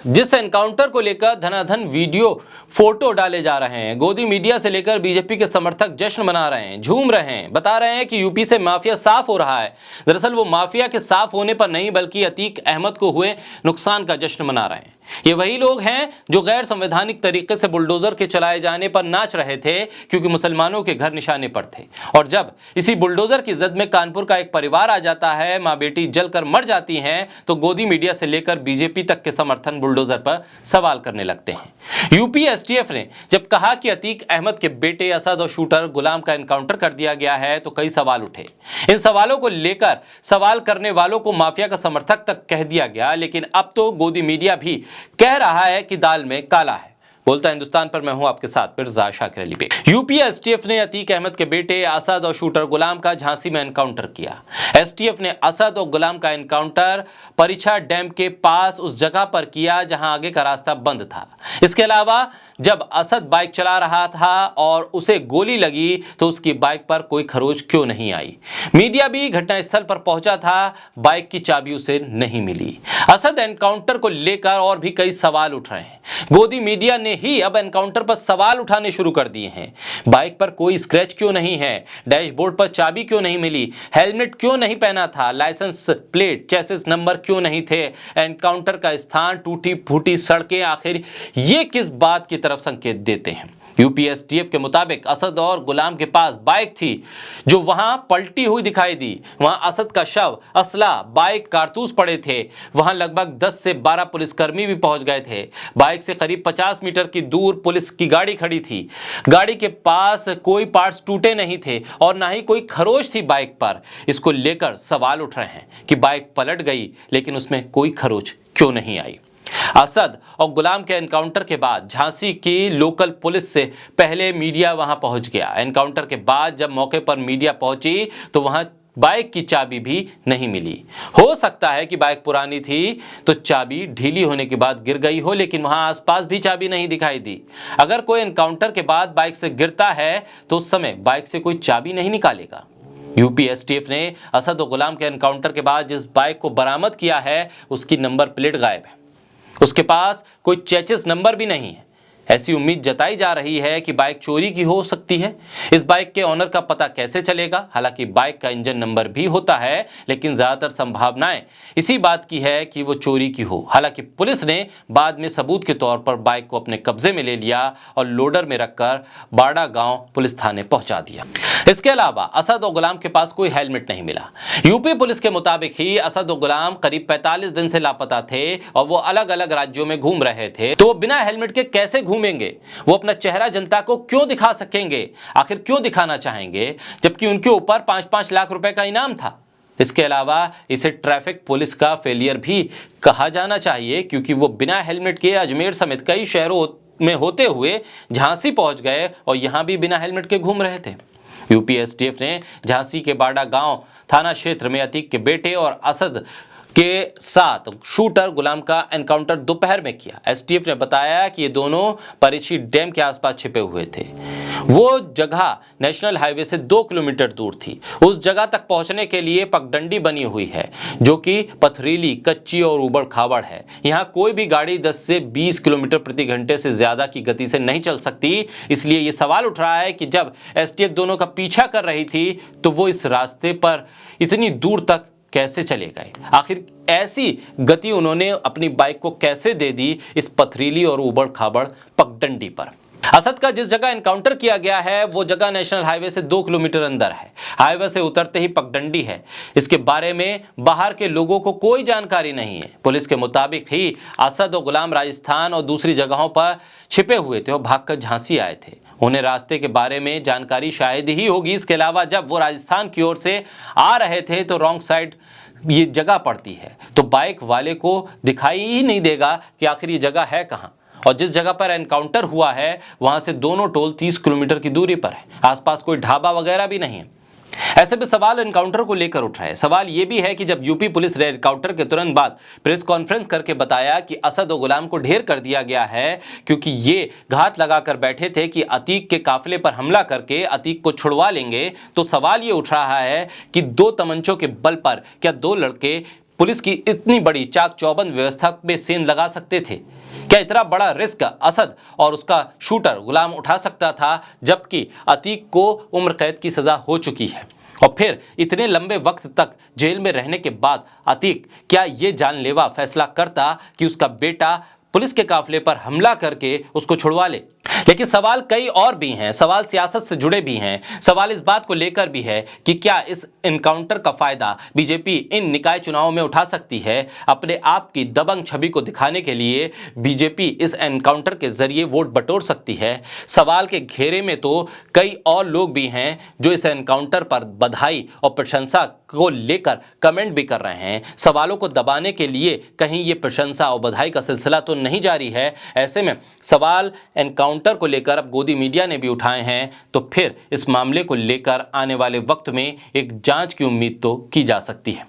जिस एनकाउंटर को लेकर धनाधन वीडियो फोटो डाले जा रहे हैं, गोदी मीडिया से लेकर बीजेपी के समर्थक जश्न मना रहे हैं, झूम रहे हैं, बता रहे हैं कि यूपी से माफिया साफ हो रहा है। दरअसल वो माफिया के साफ होने पर नहीं बल्कि अतीक अहमद को हुए नुकसान का जश्न मना रहे हैं। ये वही लोग हैं जो गैर संवैधानिक तरीके से बुलडोजर के चलाए जाने पर नाच रहे थे क्योंकि मुसलमानों के घर निशाने पर थे। और जब इसी बुलडोजर की जद में कानपुर का एक परिवार आ जाता है, मां बेटी जलकर मर जाती हैं, तो गोदी मीडिया से लेकर बीजेपी तक के समर्थन बुलडोजर पर सवाल करने लगते हैं। यूपी एसटीएफ ने जब कहा कि अतीक अहमद के बेटे असद और शूटर गुलाम का एनकाउंटर कर दिया गया है तो कई सवाल उठे। इन सवालों को लेकर सवाल करने वालों को माफिया का समर्थक तक कह दिया गया, लेकिन अब तो गोदी मीडिया भी कह रहा है कि दाल में काला है। बोलता हिंदुस्तान पर मैं हूं आपके साथ मिर्जा शाकिर अली बेग। यूपी एसटीएफ ने अतीक अहमद के बेटे असद और शूटर गुलाम का झांसी में एनकाउंटर किया। एसटीएफ ने असद और गुलाम का एनकाउंटर परिछा डैम के पास उस जगह पर किया जहां आगे का रास्ता बंद था। इसके अलावा जब असद बाइक चला रहा था और उसे गोली लगी तो उसकी बाइक पर कोई खरोच क्यों नहीं आई। मीडिया भी घटनास्थल पर पहुंचा था, बाइक की चाबी उसे नहीं मिली। असद एनकाउंटर को लेकर और भी कई सवाल उठ रहे हैं। गोदी मीडिया ने ही अब एनकाउंटर पर सवाल उठाने शुरू कर दिए हैं। बाइक पर कोई स्क्रैच क्यों नहीं है, डैशबोर्ड पर चाबी क्यों नहीं मिली, हेलमेट क्यों नहीं पहना था, लाइसेंस प्लेट चेसिस नंबर क्यों नहीं थे, एनकाउंटर का स्थान, टूटी फूटी सड़कें, आखिर ये किस बात की तरफ संकेत देते हैं। यूपी एसटीएफ के मुताबिक असद और गुलाम के पास बाइक थी जो वहां पलटी हुई दिखाई दी। वहां असद का शव, असला, बाइक, कारतूस पड़े थे। वहां लगभग 10 से 12 पुलिसकर्मी भी पहुंच गए थे। बाइक से करीब 50 मीटर की दूर पुलिस की गाड़ी खड़ी थी। गाड़ी के पास कोई पार्ट्स टूटे नहीं थे और ना ही कोई खरोच थी बाइक पर। इसको लेकर सवाल उठ रहे हैं कि बाइक पलट गई लेकिन उसमें कोई खरोच क्यों नहीं आई। असद और गुलाम के एनकाउंटर के बाद झांसी की लोकल पुलिस से पहले मीडिया वहां पहुंच गया। एनकाउंटर के बाद जब मौके पर मीडिया पहुंची तो वहां बाइक की चाबी भी नहीं मिली। हो सकता है कि बाइक पुरानी थी तो चाबी ढीली होने के बाद गिर गई हो, लेकिन वहां आसपास भी चाबी नहीं दिखाई दी। अगर कोई एनकाउंटर के बाद बाइक से गिरता है तो उस समय बाइक से कोई चाबी नहीं निकालेगा। यूपी एसटीएफ ने असद और गुलाम के एनकाउंटर के बाद जिस बाइक को बरामद किया है उसकी नंबर प्लेट गायब है। उसके पास कोई चेसिस नंबर भी नहीं है। ऐसी उम्मीद जताई जा रही है कि बाइक चोरी की हो सकती है। इस बाइक के ऑनर का पता कैसे चलेगा? हालांकि बाइक का इंजन नंबर भी होता है, लेकिन ज्यादातर संभावनाएं इसी बात की है कि वो चोरी की हो। हालांकि पुलिस ने बाद में सबूत के तौर पर बाइक को अपने कब्जे में ले लिया और लोडर में रखकर बाड़ा गांव पुलिस थाने पहुंचा दिया। इसके अलावा असद और गुलाम के पास कोई हेलमेट नहीं मिला। यूपी पुलिस के मुताबिक ही असद और गुलाम करीब 45 दिन से लापता थे और वो अलग अलग राज्यों में घूम रहे थे। तो वो बिना हेलमेट के कैसे घूमेंगे? वो अपना चेहरा जनता को क्यों दिखा सकेंगे? आखिर क्यों दिखाना चाहेंगे जबकि उनके ऊपर 5-5 लाख रुपए का इनाम था। इसके अलावा इसे ट्रैफिक पुलिस का फेलियर भी कहा जाना चाहिए क्योंकि वो बिना हेलमेट के अजमेर समेत कई शहरों में होते हुए झांसी पहुंच गए और यहां भी बिना हेलमेट के घूम रहे थे। यूपी एसटीएफ ने झांसी के बाड़ा गांव थाना क्षेत्र में अतीक के बेटे और असद के साथ शूटर गुलाम का एनकाउंटर दोपहर में किया। एसटीएफ ने बताया कि ये दोनों परिछी डैम के आसपास छिपे हुए थे। वो जगह नेशनल हाईवे से 2 किलोमीटर दूर थी। उस जगह तक पहुंचने के लिए पगडंडी बनी हुई है जो कि पथरीली, कच्ची और उबड़ खाबड़ है। यहाँ कोई भी गाड़ी 10 से 20 किलोमीटर प्रति घंटे से ज्यादा की गति से नहीं चल सकती। इसलिए ये सवाल उठ रहा है कि जब एसटीएफ दोनों का पीछा कर रही थी तो वो इस रास्ते पर इतनी दूर तक कैसे चले गए? आखिर ऐसी गति उन्होंने अपनी बाइक को कैसे दे दी इस पथरीली और उबड़ खाबड़ पगडंडी पर? असद का जिस जगह एनकाउंटर किया गया है वो जगह नेशनल हाईवे से 2 किलोमीटर अंदर है। हाईवे से उतरते ही पगडंडी है। इसके बारे में बाहर के लोगों को कोई जानकारी नहीं है। पुलिस के मुताबिक ही असद और गुलाम राजस्थान और दूसरी जगहों पर छिपे हुए थे और भागकर झांसी आए थे। उन्हें रास्ते के बारे में जानकारी शायद ही होगी। इसके अलावा जब वो राजस्थान की ओर से आ रहे थे तो रॉन्ग साइड ये जगह पड़ती है, तो बाइक वाले को दिखाई ही नहीं देगा कि आखिर ये जगह है कहाँ। और जिस जगह पर एनकाउंटर हुआ है वहां से दोनों टोल 30 किलोमीटर की दूरी पर है। आसपास कोई ढाबा वगैरह भी नहीं है। ऐसे भी सवाल एनकाउंटर को लेकर उठ रहे हैं। सवाल यह भी है कि जब यूपी पुलिस ने एनकाउंटर के तुरंत बाद प्रेस कॉन्फ्रेंस करके बताया कि असद और गुलाम को ढेर कर दिया गया है क्योंकि ये घात लगाकर बैठे थे कि अतीक के काफिले पर हमला करके अतीक को छुड़वा लेंगे, तो सवाल ये उठ रहा है कि 2 तमंचों के बल पर क्या 2 लड़के पुलिस की इतनी बड़ी चाक चौबंद व्यवस्था में सेंध लगा सकते थे? क्या इतना बड़ा रिस्क असद और उसका शूटर गुलाम उठा सकता था, जबकि अतीक को उम्र कैद की सजा हो चुकी है? और फिर इतने लंबे वक्त तक जेल में रहने के बाद अतीक क्या ये जानलेवा फैसला करता कि उसका बेटा पुलिस के काफिले पर हमला करके उसको छुड़वा ले? लेकिन सवाल कई और भी हैं, सवाल सियासत से जुड़े भी हैं, सवाल इस बात को लेकर भी है कि क्या इस एनकाउंटर का फायदा बीजेपी इन निकाय चुनावों में उठा सकती है? अपने आप की दबंग छवि को दिखाने के लिए बीजेपी इस एनकाउंटर के जरिए वोट बटोर सकती है। सवाल के घेरे में तो कई और लोग भी हैं जो इस एनकाउंटर पर बधाई और प्रशंसा को लेकर कमेंट भी कर रहे हैं। सवालों को दबाने के लिए कहीं ये प्रशंसा और बधाई का सिलसिला तो नहीं जारी है। ऐसे में सवाल एनकाउंटर को लेकर अब गोदी मीडिया ने भी उठाए हैं, तो फिर इस मामले को लेकर आने वाले वक्त में एक जांच की उम्मीद तो की जा सकती है।